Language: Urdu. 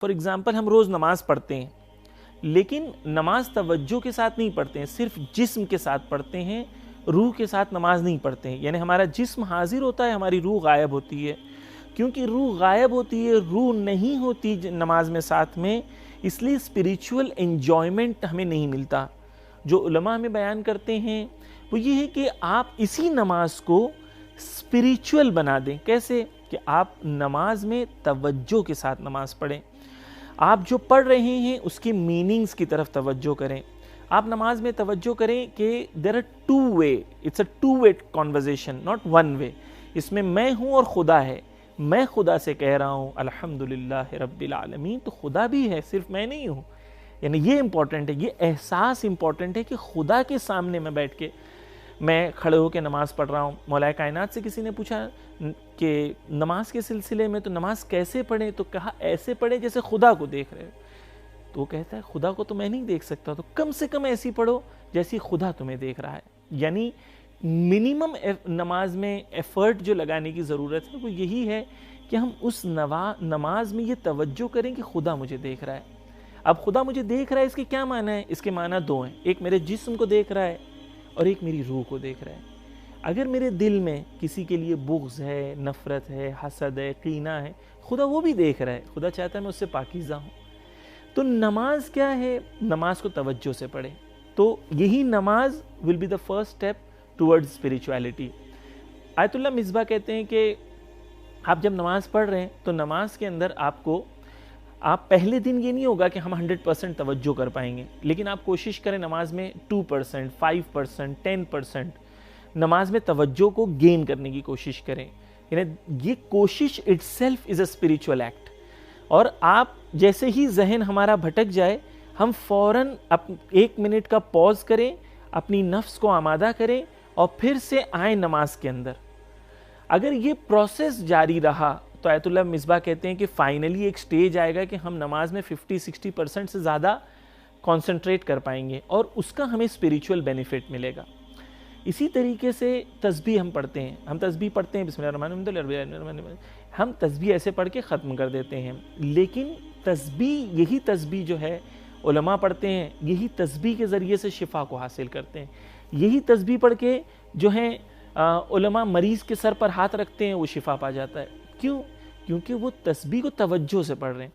فار ایگزامپل ہم روز نماز پڑھتے ہیں لیکن نماز توجہ کے ساتھ نہیں پڑھتے ہیں، صرف جسم کے ساتھ پڑھتے ہیں، روح کے ساتھ نماز نہیں پڑھتے ہیں. یعنی ہمارا جسم حاضر ہوتا ہے، ہماری روح غائب ہوتی ہے. کیونکہ روح غائب ہوتی ہے، روح نہیں ہوتی نماز میں ساتھ میں، اس لیے اسپریچول انجوائمنٹ ہمیں نہیں ملتا. جو علماء ہمیں بیان کرتے ہیں وہ یہ ہے کہ آپ اسی نماز کو اسپریچول بنا دیں. کیسے؟ کہ آپ نماز میں توجہ کے ساتھ نماز پڑھیں. آپ جو پڑھ رہے ہیں اس کی میننگز کی طرف توجہ کریں. آپ نماز میں توجہ کریں کہ there are two way, it's a two way conversation, not one way. اس میں ہوں اور خدا ہے. میں خدا سے کہہ رہا ہوں الحمدللہ رب العالمین، تو خدا بھی ہے، صرف میں نہیں ہوں. یعنی یہ امپورٹنٹ ہے، یہ احساس امپورٹنٹ ہے کہ خدا کے سامنے میں بیٹھ کے میں کھڑے ہو کے نماز پڑھ رہا ہوں. مولا کائنات سے کسی نے پوچھا کہ نماز کے سلسلے میں تو نماز کیسے پڑھیں، تو کہا ایسے پڑھیں جیسے خدا کو دیکھ رہے ہو. تو وہ کہتا ہے خدا کو تو میں نہیں دیکھ سکتا، تو کم سے کم ایسی پڑھو جیسی خدا تمہیں دیکھ رہا ہے. یعنی منیمم نماز میں ایفرٹ جو لگانے کی ضرورت ہے وہ یہی ہے کہ ہم اس نماز میں یہ توجہ کریں کہ خدا مجھے دیکھ رہا ہے. اب خدا مجھے دیکھ رہا ہے، اس کے کیا معنی ہے؟ اس کے معنی دو ہیں، ایک میرے جسم کو دیکھ رہا ہے اور ایک میری روح کو دیکھ رہا ہے. اگر میرے دل میں کسی کے لیے بغض ہے، نفرت ہے، حسد ہے، کینہ ہے، خدا وہ بھی دیکھ رہا ہے. خدا چاہتا ہے میں اس سے پاکیزہ ہوں. تو نماز کیا ہے؟ نماز کو توجہ سے پڑھیں. تو یہی نماز will be the first step towards spirituality. آیت اللہ مصباح کہتے ہیں کہ آپ جب نماز پڑھ رہے ہیں تو نماز کے اندر آپ پہلے دن یہ نہیں ہوگا کہ ہم 100% توجہ کر پائیں گے، لیکن آپ کوشش کریں نماز میں 2%، 5%، 10% نماز میں توجہ کو گین کرنے کی کوشش کریں. یعنی یہ کوشش itself is a spiritual act. اور آپ جیسے ہی ذہن ہمارا بھٹک جائے، ہم فوراً 1 منٹ کا پاز کریں، اپنی نفس کو آمادہ کریں اور پھر سے آئیں نماز کے اندر. اگر یہ پروسیس جاری رہا تو آیت اللہ مصباح کہتے ہیں کہ فائنلی ایک سٹیج آئے گا کہ ہم نماز میں 50-60% سے زیادہ کانسنٹریٹ کر پائیں گے اور اس کا ہمیں اسپریچول بینیفٹ ملے گا. اسی طریقے سے تسبیح ہم پڑھتے ہیں، بسم اللہ الرحمن الرحیم، ہم تسبیح ایسے پڑھ کے ختم کر دیتے ہیں. لیکن یہی تسبیح جو ہے علماء پڑھتے ہیں، یہی تسبیح کے ذریعے سے شفا کو حاصل کرتے ہیں. یہی تسبیح پڑھ کے جو ہیں علماء مریض کے سر پر ہاتھ رکھتے ہیں، وہ شفا پا جاتا ہے. کیوں؟ کیونکہ وہ تسبیح کو توجہ سے پڑھ رہے ہیں.